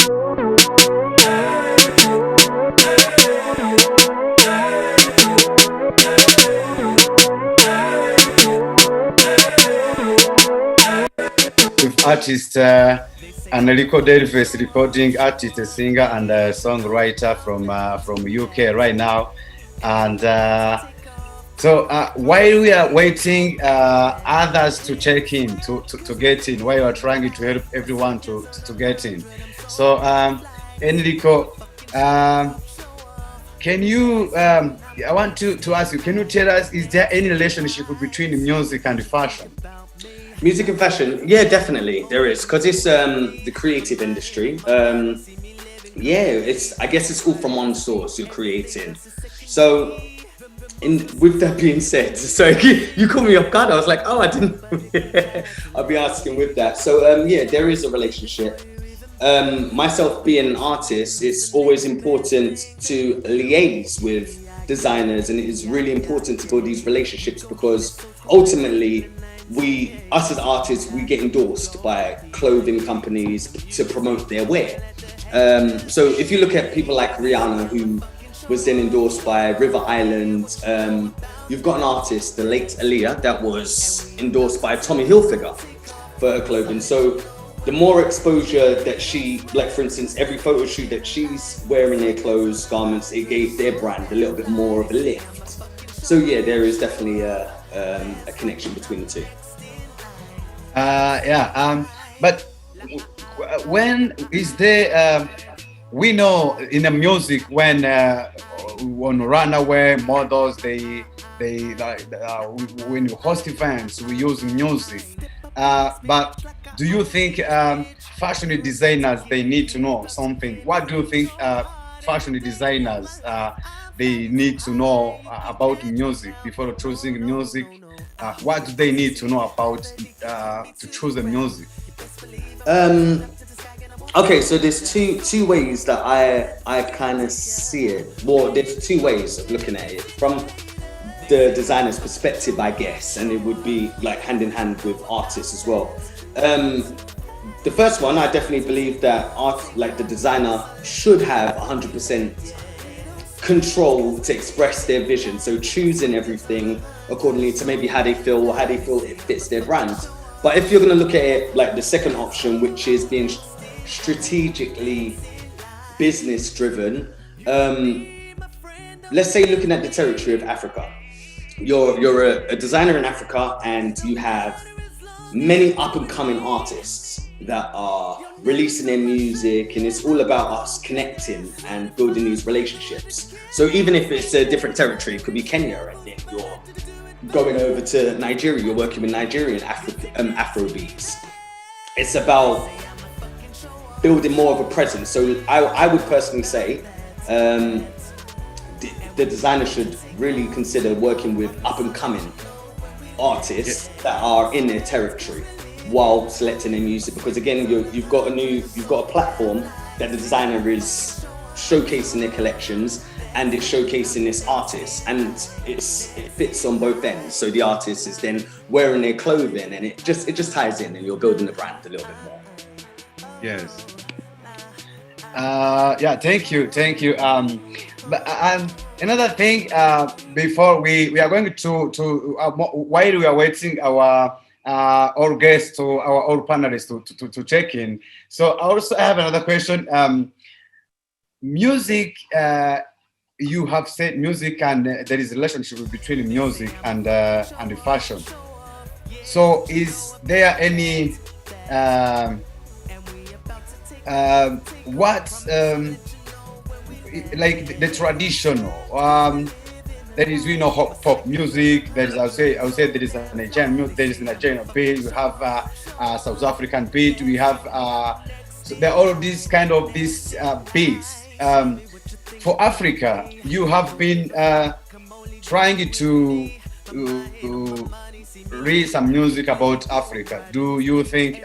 With artist Enrico, recording artist, a singer, and a songwriter from UK right now. And while we are waiting others to check in, to get in, while we are trying to help everyone to get in. So Enrico, can you? I want to ask you. Can you tell us? Is there any relationship between music and fashion? Music and fashion, yeah, definitely there is, because it's the creative industry. I guess it's all from one source. You're creating. So, with that being said, so you caught me off guard. I was like, oh, I didn't. I'll be asking with that. So, there is a relationship. Myself being an artist, it's always important to liaise with designers, and it is really important to build these relationships, because ultimately, us as artists, we get endorsed by clothing companies to promote their wear. So if you look at people like Rihanna, who was then endorsed by River Island, you've got an artist, the late Aaliyah, that was endorsed by Tommy Hilfiger for her clothing. So the more exposure that she, like for instance, every photo shoot that she's wearing their clothes, garments, it gave their brand a little bit more of a lift. So yeah, there is definitely a connection between the two. But when is there? We know in the music when runaway models they when you host events we use music. But do you think fashion designers they need to know something? What do you think fashion designers they need to know about music before choosing music? What do they need to know about to choose the music? Okay, so there's two ways that I kind of see it. Well, there's two ways of looking at it from the designer's perspective, I guess, and it would be like hand in hand with artists as well. The first one, I definitely believe that the designer should have 100% control to express their vision. So choosing everything accordingly to maybe how they feel or how they feel it fits their brand. But if you're going to look at it like the second option, which is being strategically business driven, let's say looking at the territory of Africa, you're a designer in Africa and you have many up and coming artists that are releasing their music, and it's all about us connecting and building these relationships. So even if it's a different territory, it could be Kenya, and then you're going over to Nigeria, you're working with Nigerian Afrobeats. It's about building more of a presence. So I would personally say the designer should really consider working with up and coming artists that are in their territory while selecting their music, because again you've got a platform that the designer is showcasing their collections and it's showcasing this artist, and it fits on both ends. So the artist is then wearing their clothing, and it just ties in, and you're building the brand a little bit more. Yes. Thank you. But another thing, before we are going to while we are waiting our guests to our panelists to check in. So I also have another question. Music, you have said music, and there is a relationship between music and the fashion. So is there any like the traditional? There is, pop music. There is, I would say there is a Nigerian music. There is a Nigerian beat. We have South African beat. We have so there are all of these kind of these beats. For Africa, you have been trying to read some music about Africa. Do you think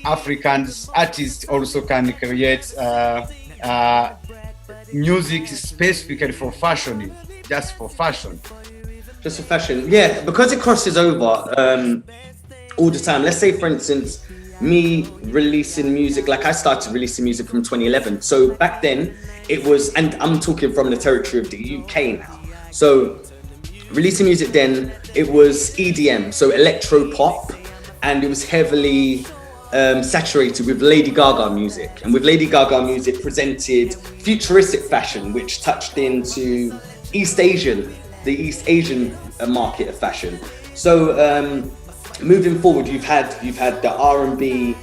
African artists also can create music specifically for fashion, just for fashion? Just for fashion, yeah, because it crosses over all the time. Let's say, for instance, me releasing music, like I started releasing music from 2011. So back then it was, and I'm talking from the territory of the UK now. So releasing music then, it was EDM, so electro pop, and it was heavily saturated with Lady Gaga music. And with Lady Gaga music presented futuristic fashion, which touched into the East Asian market of fashion. So moving forward, you've had the R&B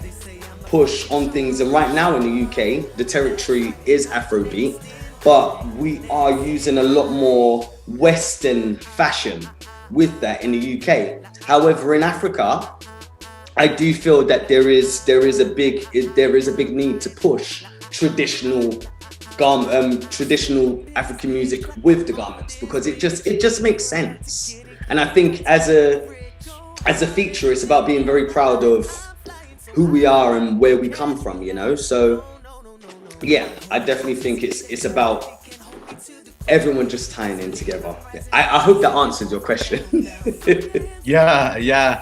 push on things, and right now in the UK, the territory is Afrobeat, but we are using a lot more Western fashion with that in the UK. However, in Africa, I do feel that there is a big need to push traditional African music with the garments, because it just makes sense. And I think as a feature, it's about being very proud of who we are and where we come from, you know. So yeah, I definitely think it's about everyone just tying in together. I hope that answers your question. Yeah.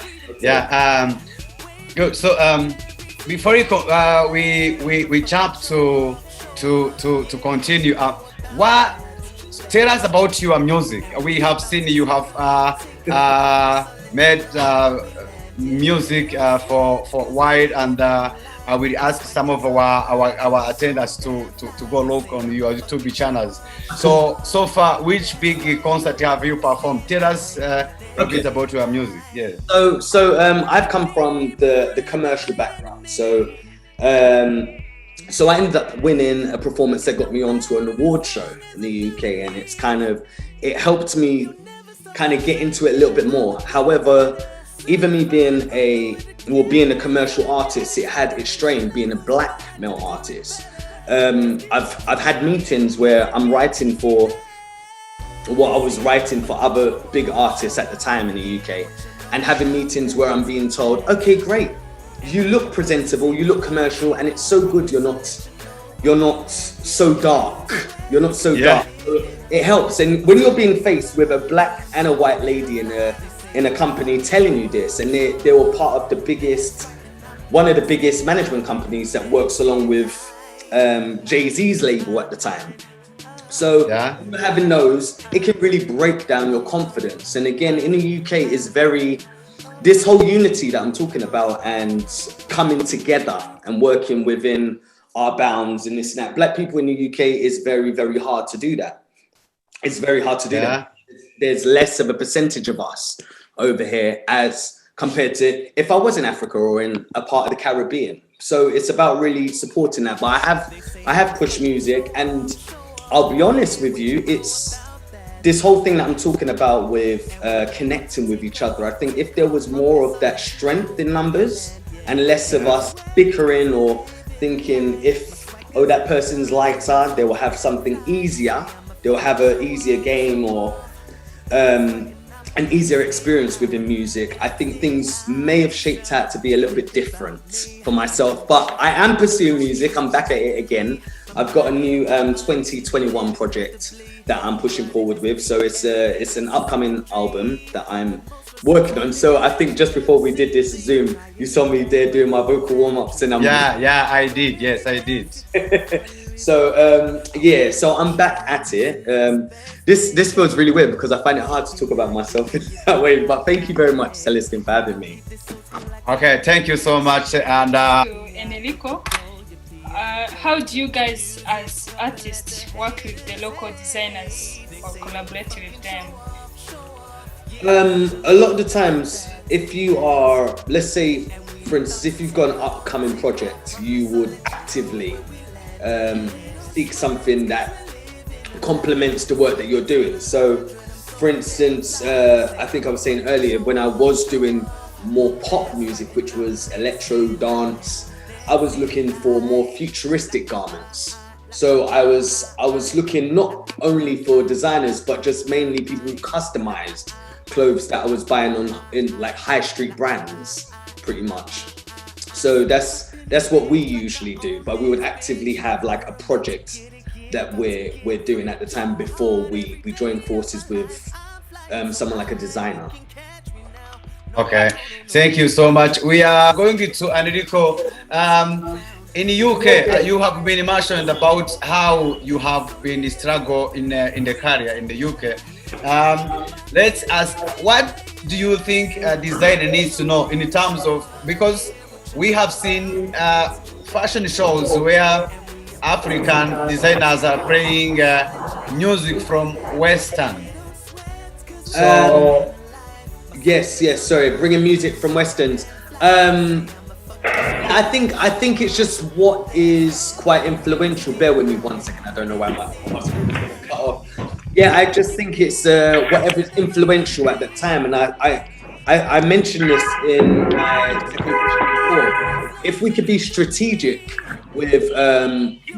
Good. So before we jump to continue, tell us about your music. We have seen you have made music for Wide, and I will ask some of our attendants to go look on your YouTube channels. So far, which big concert have you performed? Tell us a bit about your music. Yeah. So I've come from the commercial background. So I ended up winning a performance that got me onto an award show in the UK, and it helped me kind of get into it a little bit more. However, even me being a commercial artist, it had its strain being a black male artist. I've had meetings where I'm writing for what I was writing for other big artists at the time in the UK, and having meetings where I'm being told, okay, great, you look presentable, you look commercial, and it's so good you're not so dark. You're not so dark. It helps. And when you're being faced with a black and a white lady in a company telling you this, and they were part of one of the biggest management companies that works along with Jay-Z's label at the time. So having those, it can really break down your confidence. And again, in the UK is this whole unity that I'm talking about, and coming together and working within our bounds and this and that. Black people in the UK is very, very hard to do that. It's very hard to do that. There's less of a percentage of us over here as compared to if I was in Africa or in a part of the Caribbean. So it's about really supporting that. But I have pushed music, and I'll be honest with you, it's this whole thing that I'm talking about with connecting with each other. I think if there was more of that strength in numbers and less of us bickering or thinking that person's lighter, they will have something easier, they'll have an easier game or an easier experience within music, I think things may have shaped out to be a little bit different for myself. But I am pursuing music. I'm back at it again. I've got a new 2021 project that I'm pushing forward with. So it's an upcoming album that I'm working on. So I think just before we did this Zoom, you saw me there doing my vocal warm-ups, and I did. Yes, I did. So I'm back at it. This feels really weird because I find it hard to talk about myself in that way. But thank you very much, Celestine, for having me. Okay, thank you so much. And Enrico, how do you guys as artists work with the local designers or collaborate with them? A lot of the times, if you are, let's say, for instance, if you've got an upcoming project, you would actively seek something that complements the work that you're doing. So, for instance, I think I was saying earlier, when I was doing more pop music, which was electro dance, I was looking for more futuristic garments. So I was looking not only for designers, but just mainly people who customized clothes that I was buying in like high street brands, pretty much. So that's what we usually do, but we would actively have like a project that we're doing at the time before we join forces with someone like a designer. Okay, thank you so much. We are going to Enrico. In the UK, you have been mentioned about how you have been struggle in the career in the UK. Let's ask, what do you think a designer needs to know in terms of, because we have seen fashion shows where African designers are playing music from Western. So Yes, sorry, bringing music from Westerns. I think it's just what is quite influential. Bear with me 1 second. I don't know why my cut off. Yeah, I just think it's whatever's influential at the time, and I mentioned this in my technical before. If we could be strategic with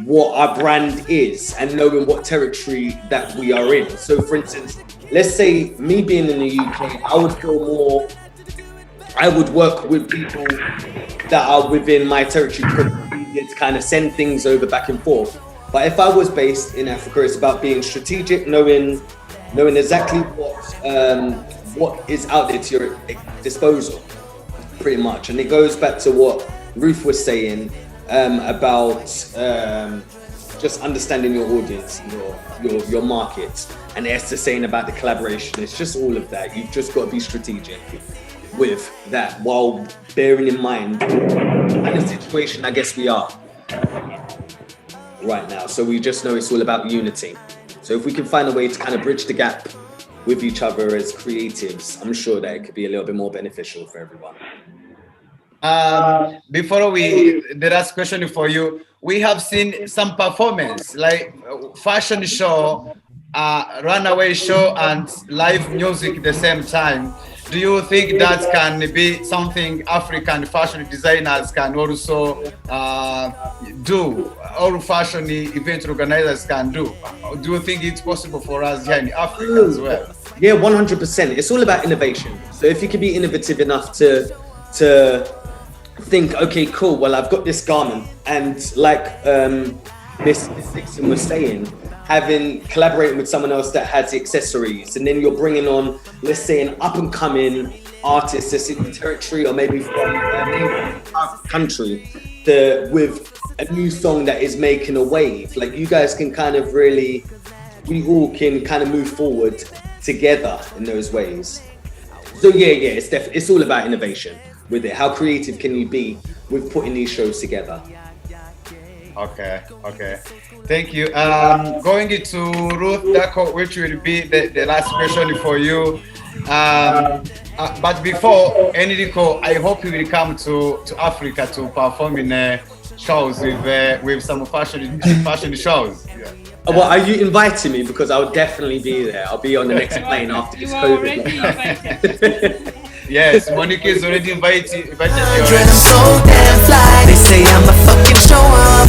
what our brand is and knowing what territory that we are in. So, for instance, let's say me being in the UK, I would feel more. I would work with people that are within my territory because it's kind of send things over back and forth. But if I was based in Africa, it's about being strategic, knowing exactly what is out there to your disposal, pretty much. And it goes back to what Ruth was saying about just understanding your audience, your market, and Esther saying about the collaboration. It's just all of that. You've just got to be strategic with that, while bearing in mind the situation I guess we are right now. So we just know it's all about unity. So if we can find a way to kind of bridge the gap with each other as creatives, I'm sure that it could be a little bit more beneficial for everyone. Before the last question for you, we have seen some performance like fashion show, runaway show, and live music at the same time. Do you think that can be something African fashion designers can also do, or fashion event organizers can do? Do you think it's possible for us here in Africa as well? Yeah, 100%. It's all about innovation. So if you can be innovative enough to think, okay, cool, well, I've got this garment, and like Miss Dixon was saying, collaborating with someone else that has the accessories, and then you're bringing on, let's say, an up-and-coming artist that's in the territory or maybe from our country with a new song that is making a wave. Like, you guys can kind of we all can kind of move forward together in those ways. So yeah, it's all about innovation with it. How creative can you be with putting these shows together? Okay. Thank you. Going into Ruth Dako, which will be the last question for you. But before, Enrico, I hope you will come to Africa to perform in shows with some fashion shows. Yeah. Well, are you inviting me? Because I will definitely be there. I'll be on the next plane after this COVID. You are already invited. Yes, Monique is already invited you. I'm so damn fly. They say I'm a fucking show up.